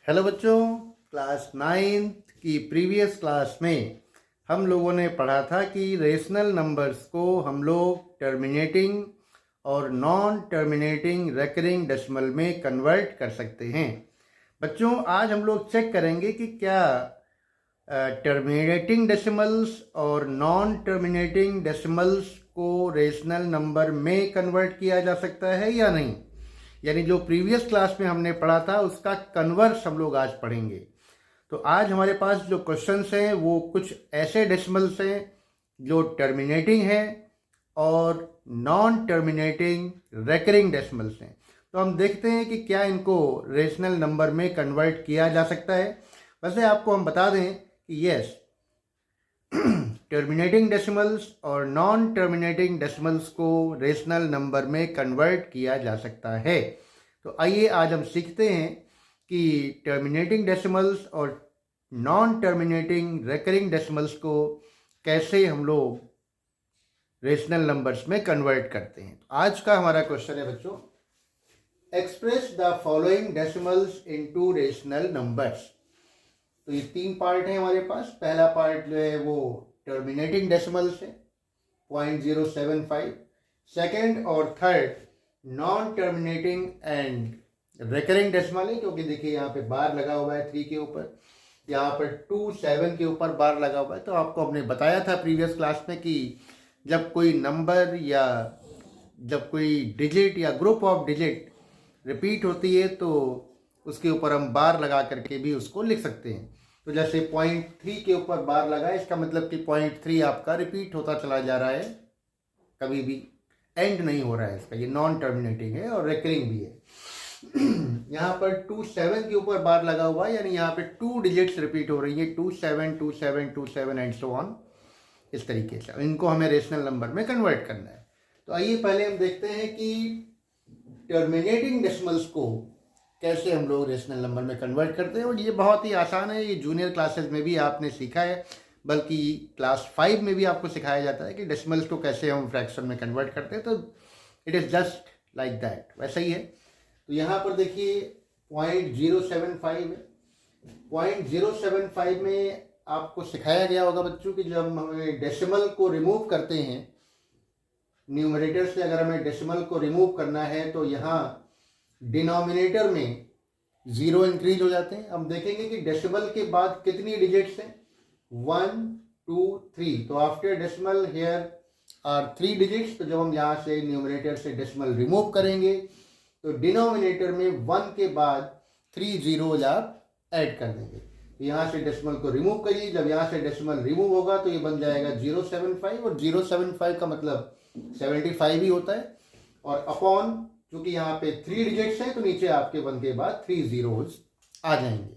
Hello बच्चों, class 9th की previous class में हम लोगों ने पढ़ा था कि रेशनल नंबर्स को हम लोग टर्मिनेटिंग और नॉन टर्मिनेटिंग रेकरिंग डेसिमल में कन्वर्ट कर सकते हैं। बच्चों, आज हम लोग चेक करेंगे कि क्या टर्मिनेटिंग डेसिमल्स और नॉन टर्मिनेटिंग डेसिमल्स को रेशनल नंबर में कन्वर्ट किया जा सकता है या नहीं। यानी जो प्रीवियस क्लास में हमने पढ़ा था उसका कन्वर्स हम लोग आज पढ़ेंगे। तो आज हमारे पास जो क्वेश्चंस हैं वो कुछ ऐसे डेसिमल्स हैं जो टर्मिनेटिंग हैं और नॉन टर्मिनेटिंग रेकरिंग डेसिमल्स हैं। तो हम देखते हैं कि क्या इनको रेशनल नंबर में कन्वर्ट किया जा सकता है। वैसे आपको हम बता दें कि यस, टर्मिनेटिंग डेसिमल्स और नॉन टर्मिनेटिंग डेसिमल्स को रेशनल नंबर में कन्वर्ट किया जा सकता है। तो आइए आज हम सीखते हैं कि टर्मिनेटिंग डेसिमल्स और नॉन टर्मिनेटिंग रेकरिंग डेसिमल्स को कैसे हम लोग रेशनल नंबर्स में कन्वर्ट करते हैं। तो आज का हमारा क्वेश्चन है बच्चों, express the following decimals into rational numbers. तो ये 3 पार्ट है हमारे पास। पहला पार्ट जो है वो टर्मिनेटिंग डेसिमल्स है 0.075। सेकेंड और third non terminating and recurring decimal है, क्योंकि देखिए यहाँ पे बार लगा हुआ है 3 के ऊपर, यहाँ पर 2 7 के ऊपर बार लगा हुआ है। तो आपको हमने बताया था प्रीवियस क्लास में कि जब कोई नंबर या जब कोई डिजिट या ग्रुप ऑफ डिजिट रिपीट होती है तो उसके ऊपर हम बार लगा करके भी उसको लिख सकते हैं। तो जैसे 0.3 के ऊपर बार लगा, इसका मतलब कि 0.3 आपका रिपीट होता चला जा रहा है, कभी भी एंड नहीं हो रहा है इसका। ये नॉन टर्मिनेटिंग है और रेकरिंग भी है। यहाँ पर 2 7 के ऊपर बार लगा हुआ है, यानी यहाँ पे 2 डिजिट्स रिपीट हो रही है, 2 7 2 7 2 7 एंड सो ऑन। इस तरीके से इनको हमें रेशनल नंबर में कन्वर्ट करना है। तो आइए पहले हम देखते हैं कि टर्मिनेटिंग डेसिमल्स को कैसे हम लोग रेशनल नंबर में कन्वर्ट करते हैं। और ये बहुत ही आसान है, ये जूनियर क्लासेस में भी आपने सीखा है, बल्कि क्लास 5 में भी आपको सिखाया जाता है कि डेसिमल्स को कैसे हम फ्रैक्शन में कन्वर्ट करते हैं। तो it is just like that, वैसा ही है। तो यहाँ पर देखिए 0.075 है। 0.075 में आपको सिखाया गया होगा बच्चों कि जब हमें डेसिमल को रिमूव करते हैं, न्यूमरेटर से अगर हमें डेसिमल को रिमूव करना है तो यहाँ डिनोमिनेटर में 0 इंक्रीज हो जाते हैं। हम देखेंगे कि डेसिमल के बाद कितनी डिजिट्स हैं, 1 2 3। तो after decimal here are 3 digits. तो जब हम यहाँ से न्यूमरेटर से डेसिमल रिमूव करेंगे तो डिनोमिनेटर में 1 के बाद 3 जीरोज आप ऐड कर देंगे। तो यहाँ से डेसिमल को रिमूव करिए, जब यहाँ से डेसिमल रिमूव होगा तो ये बन जाएगा 075, और 075 का मतलब 75 ही होता है। और अपॉन, क्योंकि यहाँ पे 3 डिजिट्स हैं तो नीचे आपके 1 के बाद 3 जीरोज आ जाएंगे।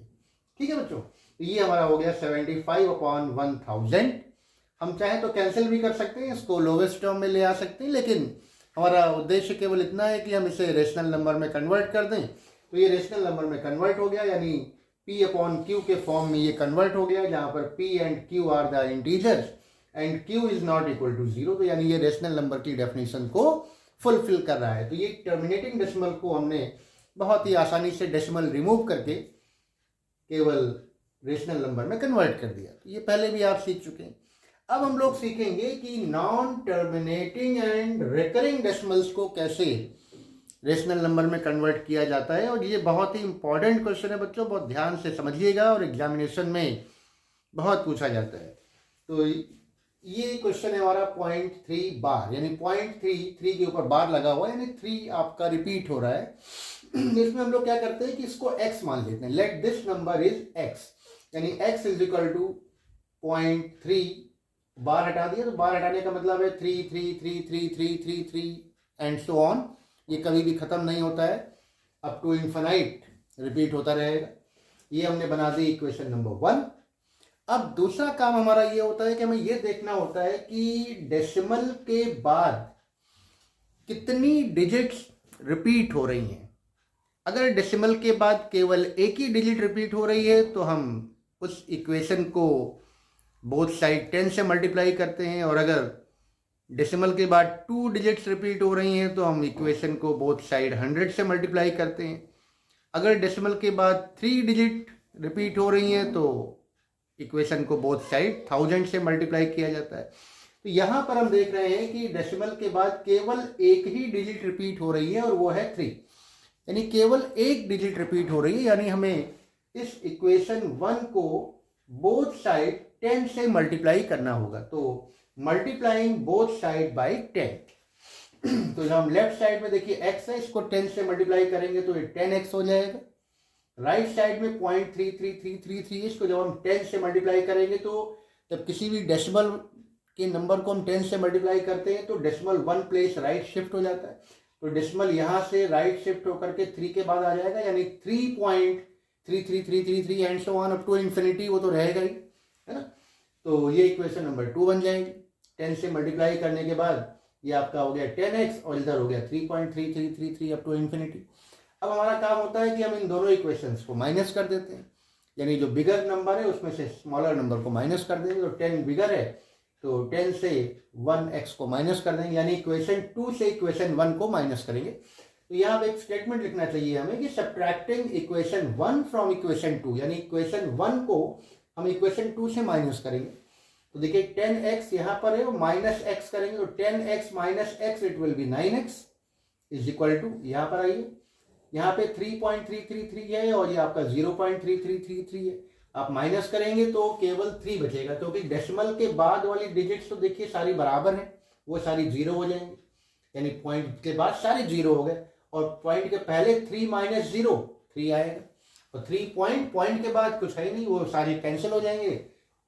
ठीक है बच्चों, तो ये हमारा हो गया 75/1000। हम चाहे तो कैंसिल भी कर सकते हैं, इसको लोवेस्ट टर्म में ले आ सकते हैं, लेकिन हमारा उद्देश्य केवल इतना है कि हम इसे रेशनल नंबर में कन्वर्ट कर दें। तो ये रेशनल नंबर में कन्वर्ट हो गया, यानी P/Q के फॉर्म में ये कन्वर्ट हो गया, जहाँ पर P and Q are the integers and Q is not equal to 0। तो यानी ये रेशनल नंबर की डेफिनेशन को फुलफिल कर रहा है। तो ये टर्मिनेटिंग डेसिमल को हमने बहुत ही आसानी से डेसिमल रिमूव करके केवल रेशनल नंबर में कन्वर्ट कर दिया। तो ये पहले भी आप सीख चुके हैं। अब हम लोग सीखेंगे कि non terminating and recurring decimals को कैसे रेशनल नंबर में कन्वर्ट किया जाता है। और ये बहुत ही इंपॉर्टेंट क्वेश्चन है बच्चों, बहुत ध्यान से समझिएगा, और एग्जामिनेशन में बहुत पूछा जाता है। तो ये क्वेश्चन है हमारा 0.3 बार, यानी 0.3 के ऊपर बार लगा हुआ है, यानी 3 आपका रिपीट हो रहा है। इसमें हम लोग क्या करते हैं कि इसको x मान लेते हैं। Let this number is x, यानी x इज इक्वल टू 0.3, बार हटा दिया। तो बार हटाने का मतलब है 3 3 3 3 3 3 3 एंड सो ऑन। ये कभी भी खत्म नहीं होता है, अप टू इन्फिनाइट रिपीट होता रहेगा। ये हमने बना दी इक्वेशन नंबर 1। अब दूसरा काम हमारा ये होता है कि हमें ये देखना होता है कि डेसिमल के बाद कितनी डिजिट्स रिपीट हो रही हैं। अगर डेसिमल के बाद केवल एक ही डिजिट रिपीट हो रही है तो हम उस इक्वेशन को बोथ साइड 10 से मल्टीप्लाई करते हैं, और अगर डेसिमल के बाद 2 डिजिट्स रिपीट हो रही हैं तो हम इक्वेशन को बोथ साइड 100 से मल्टीप्लाई करते हैं। अगर डेसिमल के बाद 3 डिजिट रिपीट हो रही हैं तो इक्वेशन को बोथ साइड 1000 से मल्टीप्लाई किया जाता है। तो यहाँ पर हम देख रहे हैं कि डेसिमल के बाद केवल एक ही डिजिट रिपीट हो रही है और वो है 3, यानी केवल एक डिजिट रिपीट हो रही है, यानी हमें इस इक्वेशन 1 को बोथ साइड 10 से मल्टीप्लाई करना होगा। तो मल्टीप्लाइंग बोथ साइड बाय 10। तो जब हम लेफ्ट साइड में देखिए x है, इसको 10 से मल्टीप्लाई करेंगे तो ये 10x हो जाएगा। राइट साइड में 0.33333, इसको जब हम 10 से मल्टीप्लाई करेंगे तो जब किसी भी डेसिमल के नंबर को हम 10 से मल्टीप्लाई करते हैं तो डेसिमल 1 प्लेस राइट शिफ्ट हो जाता है। तो डेसिमल यहाँ से राइट शिफ्ट होकर के 3 के बाद आ जाएगा, यानी 3.33333 and so on up to infinity, वो तो रहेगा ही, है ना। तो ये इक्वेशन नंबर 2 बन जाएगी। 10 से मल्टीप्लाई करने के बाद ये आपका हो गया 10x और इधर हो गया 3.3333 अप टू इन्फिनिटी। अब हमारा काम होता है कि हम इन दोनों इक्वेशंस को माइनस कर देते हैं, यानी जो बिगर नंबर है उसमें से स्मॉलर नंबर को माइनस कर देंगे। तो 10 बिगर है तो 10 से 1x को माइनस कर देंगे, यानी इक्वेशन 2 से इक्वेशन 1 को माइनस करेंगे। तो यहाँ पे एक स्टेटमेंट लिखना चाहिए हमें कि सब्ट्रैक्टिंग इक्वेशन 1 फ्रॉम इक्वेशन 2, यानी इक्वेशन 1 को हम इक्वेशन 2 से माइनस करेंगे। तो देखिए 10x यहाँ पर है और माइनस x करेंगे तो 10x minus x it will be 9x is equal to, यहाँ पर आइए, यहाँ पे 3.333 है और ये आपका 0.3333 है। आप माइनस करेंगे तो केवल 3 बचेगा, क्योंकि डेसिमल के बाद वाली डिजिट्स तो देखिए सारी बराबर हैं, वो सारी 0 हो जाएंगे, यानी पॉइंट के बाद सारे 0 हो गए और पॉइंट के पहले 3 माइनस 0 3 आएगा और 3 पॉइंट के बाद कुछ है नहीं, वो सारे कैंसिल हो जाएंगे।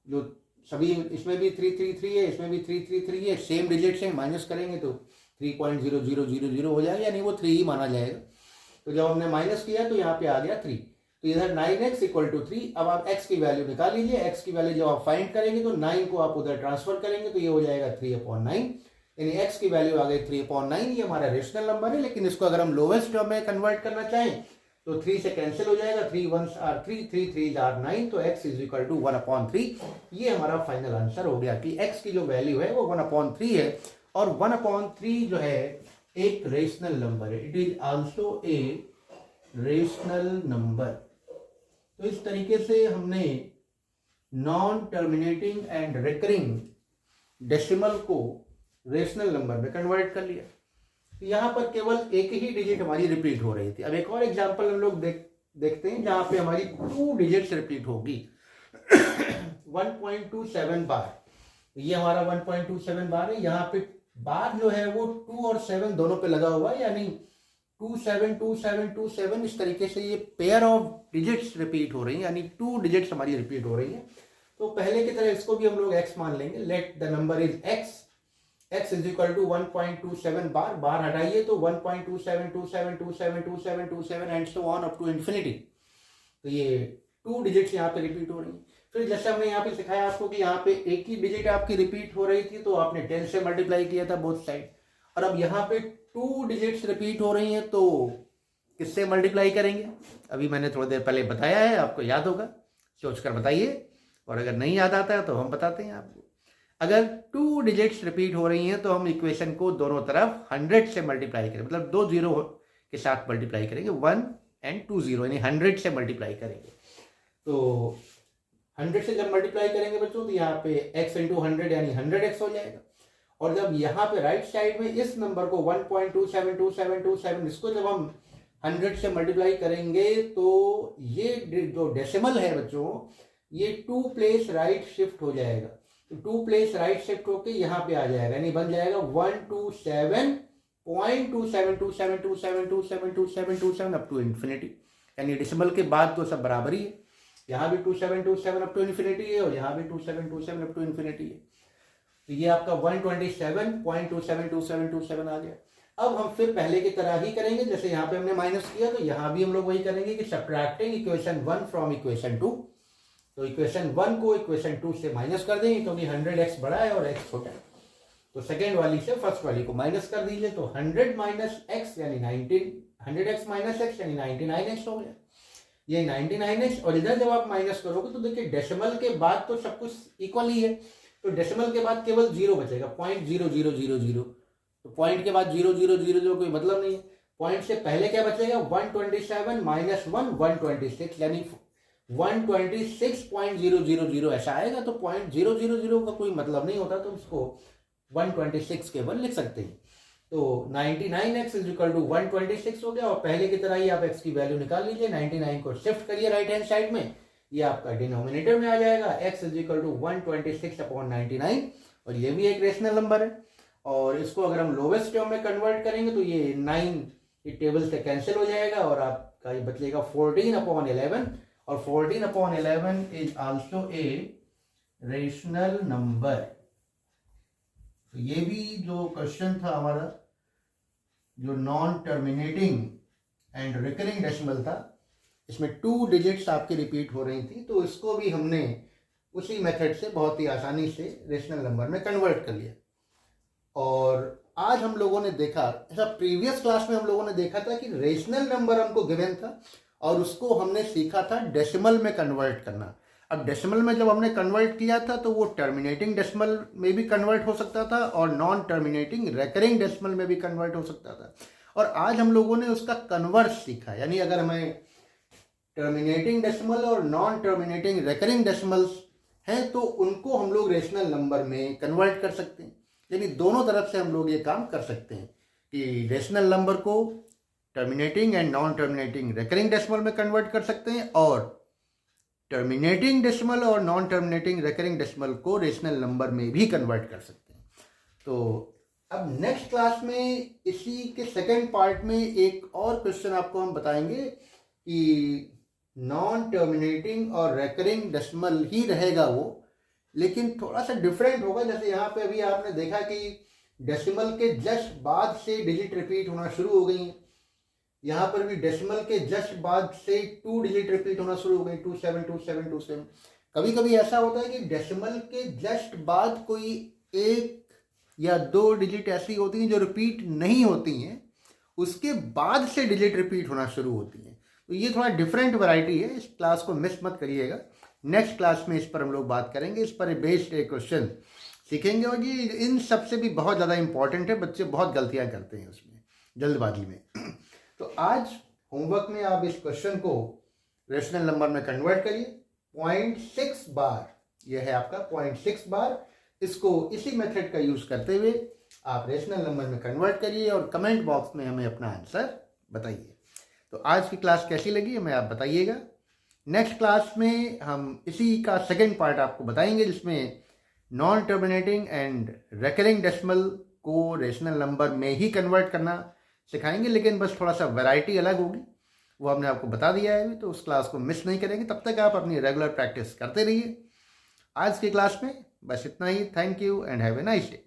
जो सभी इसमें भी 333 है, इसमें भी 333 है, सेम डिजिट्स हैं, माइनस करेंगे तो 3.0000 हो जाएगा, यानी वो 3 ही माना जाएगा। तो जब हमने माइनस किया तो यहाँ पे आ गया 3, तो इधर 9x इक्वल टू 3। अब आप x की वैल्यू निकाल लीजिए। x की वैल्यू जब आप फाइंड करेंगे तो 9 को आप उधर ट्रांसफर करेंगे तो ये हो जाएगा 3/9, यानी x की वैल्यू आ गई 3/9। ये हमारा रेशनल नंबर है, लेकिन इसको अगर हम लोवेस्ट टर्म में कन्वर्ट करना चाहें तो 3 से कैंसिल हो जाएगा, 3 1s आर 3, 3 3s आर 9, तो x इज इक्वल टू 1/3। ये हमारा फाइनल आंसर हो गया कि x की जो वैल्यू है वो 1/3 है और 1/3 जो है एक रेशनल नंबर है। It is also a rational number. तो इस तरीके से हमने non terminating and recurring decimal को रेशनल नंबर में कन्वर्ट कर लिया। तो यहाँ पर केवल एक ही डिजिट हमारी रिपीट हो रही थी। अब एक और एग्जांपल हम लोग देखते हैं जहाँ पे हमारी 2 डिजिट्स रिपीट होगी 1.27 बार। ये हमारा 1.27 बार है। यहाँ पे बार जो है वो 2 और 7 दोनों पे लगा हुआ है, यानी 272727 इस तरीके से ये पेयर ऑफ डिजिट्स रिपीट हो रही हैं, यानी 2 डिजिट्स हमारी रिपीट हो रही हैं। तो पहले की तरह इसको भी हम लोग x मान लेंगे। Let the number is x is equal to 1.27 bar. Bar हटाइए तो 1.2727272727 and so on up to infinity. तो ये 2 डिजिट्स यहाँ पे रिपीट हो रही हैं। फिर जैसे हमने यहाँ पे सिखाया आपको कि यहाँ पे एक ही डिजिट आपकी रिपीट हो रही थी तो आपने 10 से मल्टीप्लाई किया था बोथ साइड, और अब यहाँ पे 2 डिजिट्स रिपीट हो रही हैं तो किससे मल्टीप्लाई करेंगे? अभी मैंने थोड़ी देर पहले बताया है, आपको याद होगा, सोचकर बताइए, और अगर नहीं याद आता है तो हम बताते हैं आपको। अगर 2 डिजिट्स रिपीट हो रही हैं तो हम इक्वेशन को दोनों तरफ 100 से मल्टीप्लाई करें, मतलब 2 जीरो के साथ मल्टीप्लाई करेंगे, 1 and 2 0, यानी 100 से मल्टीप्लाई करेंगे। तो 100 से जब मल्टीप्लाई करेंगे बच्चों तो यहाँ पे x इंटू 100 यानी 100x हो जाएगा। और जब यहाँ पे राइट साइड में इस नंबर को 1.272727 इसको जब हम 100 से मल्टीप्लाई करेंगे तो ये जो डेसिमल है बच्चों ये 2 प्लेस राइट शिफ्ट हो जाएगा। तो 2 प्लेस राइट शिफ्ट होके यहाँ पे आ जाएगा, यानी बन जाएगा 127.2727272727 अप टू इन्फिनिटी, यानी डेसिमल के बाद तो सब बराबर ही है। यहाँ भी 2727 अप टू इन्फिनिटी है और यहाँ भी 2727 अप टू इन्फिनिटी है। तो ये आपका 127.272727 आ गया। अब हम फिर पहले की तरह ही करेंगे, जैसे यहाँ पे हमने माइनस किया तो यहाँ भी हम लोग वही करेंगे कि सब्ट्रैक्टिंग इक्वेशन 1 फ्रॉम इक्वेशन 2। तो इक्वेशन 1 को इक्वेशन 2 से माइनस कर देंगे क्योंकि 100x बड़ा है और x छोटा है। तो सेकेंड वाली से फर्स्ट वाली को माइनस कर दीजिए, तो 100 माइनस x यानी 100x माइनस x यानी 99x हो गया। ये 99x, और इधर जब आप माइनस करोगे तो देखिए डेसिमल के बाद तो सब कुछ इक्वल ही है, तो डेसिमल के बाद केवल 0 बचेगा, 0.0000। तो पॉइंट के बाद 0.000 कोई मतलब नहीं है, पॉइंट से पहले क्या बचेगा 127 माइनस 1 126 यानी 126.000 ऐसा आएगा। तो 0.000 का कोई मतलब नहीं होता, तो उसको 126 केवल लिख सकते हैं। तो 99x इज इक्वल टू 126 हो गया, और पहले की तरह ही आप x की वैल्यू निकाल लीजिए। 99 को शिफ्ट करिए राइट हैंड साइड में, ये आपका डिनोमिनेटर में आ जाएगा। x इज इक्वल टू 126/99, और ये भी एक रेशनल नंबर है। और इसको अगर हम लोवेस्ट टर्म में कन्वर्ट करेंगे तो ये 9 ये टेबल से कैंसिल हो जाएगा, और आपका ये बचेगा 14/11, और 14/11 is also a rational number. तो ये भी जो क्वेश्चन था हमारा, जो non terminating and recurring decimal था, इसमें 2 डिजिट्स आपकी रिपीट हो रही थी, तो इसको भी हमने उसी मेथड से बहुत ही आसानी से रेशनल नंबर में कन्वर्ट कर लिया। और आज हम लोगों ने देखा, ऐसा प्रीवियस क्लास में हम लोगों ने देखा था कि रेशनल नंबर हमको गिवन था और उसको हमने सीखा था डेसिमल में कन्वर्ट करना। अब डेसिमल में जब हमने कन्वर्ट किया था तो वो टर्मिनेटिंग डेसिमल में भी कन्वर्ट हो सकता था और नॉन टर्मिनेटिंग रेकरिंग डेसिमल में भी कन्वर्ट हो सकता था। और आज हम लोगों ने उसका कन्वर्स सीखा, यानी अगर हमें टर्मिनेटिंग डेसिमल और नॉन टर्मिनेटिंग रेकरिंग डेसिमल्स हैं तो उनको हम लोग रेशनल नंबर में कन्वर्ट कर सकते हैं। यानी दोनों तरफ से हम लोग ये काम कर सकते हैं कि रेशनल नंबर को terminating and non terminating recurring decimal में कन्वर्ट कर सकते हैं, और टर्मिनेटिंग डेसिमल और नॉन टर्मिनेटिंग रेकरिंग डेसिमल को रेशनल नंबर में भी कन्वर्ट कर सकते हैं। तो अब नेक्स्ट क्लास में इसी के सेकंड पार्ट में एक और क्वेश्चन आपको हम बताएंगे कि नॉन टर्मिनेटिंग और रेकरिंग डेसिमल ही रहेगा वो, लेकिन थोड़ा सा डिफरेंट होगा। जैसे यहाँ पे अभी आपने देखा कि डेसिमल के जस्ट बाद से डिजिट रिपीट होना शुरू हो गई हैं, यहाँ पर भी डेसिमल के जस्ट बाद से 2 डिजिट रिपीट होना शुरू हो गई, 27 27 27। कभी कभी ऐसा होता है कि डेसिमल के जस्ट बाद कोई 1 या 2 डिजिट ऐसी होती हैं जो रिपीट नहीं होती हैं, उसके बाद से डिजिट रिपीट होना शुरू होती हैं। तो ये थोड़ा डिफरेंट वैरायटी है, इस क्लास को मिस मत करिएगा। नेक्स्ट क्लास में इस पर हम लोग बात करेंगे, इस पर बेस्ड एक क्वेश्चन सीखेंगे, और ये इन सबसे भी बहुत ज़्यादा इंपॉर्टेंट है, बच्चे बहुत गलतियाँ करते हैं उसमें जल्दबाजी में। तो आज होमवर्क में आप इस क्वेश्चन को रेशनल नंबर में कन्वर्ट करिए। 0.6 बार, यह है आपका 0.6 बार। इसको इसी मेथड का यूज़ करते हुए आप रेशनल नंबर में कन्वर्ट करिए और कमेंट बॉक्स में हमें अपना आंसर बताइए। तो आज की क्लास कैसी लगी हमें आप बताइएगा। नेक्स्ट क्लास में हम इसी का सेकंड पार्ट आपको बताएंगे, जिसमें non terminating and recurring decimal को रेशनल नंबर में ही कन्वर्ट करना सिखाएंगे, लेकिन बस थोड़ा सा वैरायटी अलग होगी, वो हमने आपको बता दिया है अभी। तो उस क्लास को मिस नहीं करेंगे, तब तक आप अपनी रेगुलर प्रैक्टिस करते रहिए। आज की क्लास में बस इतना ही। Thank you and have a nice day.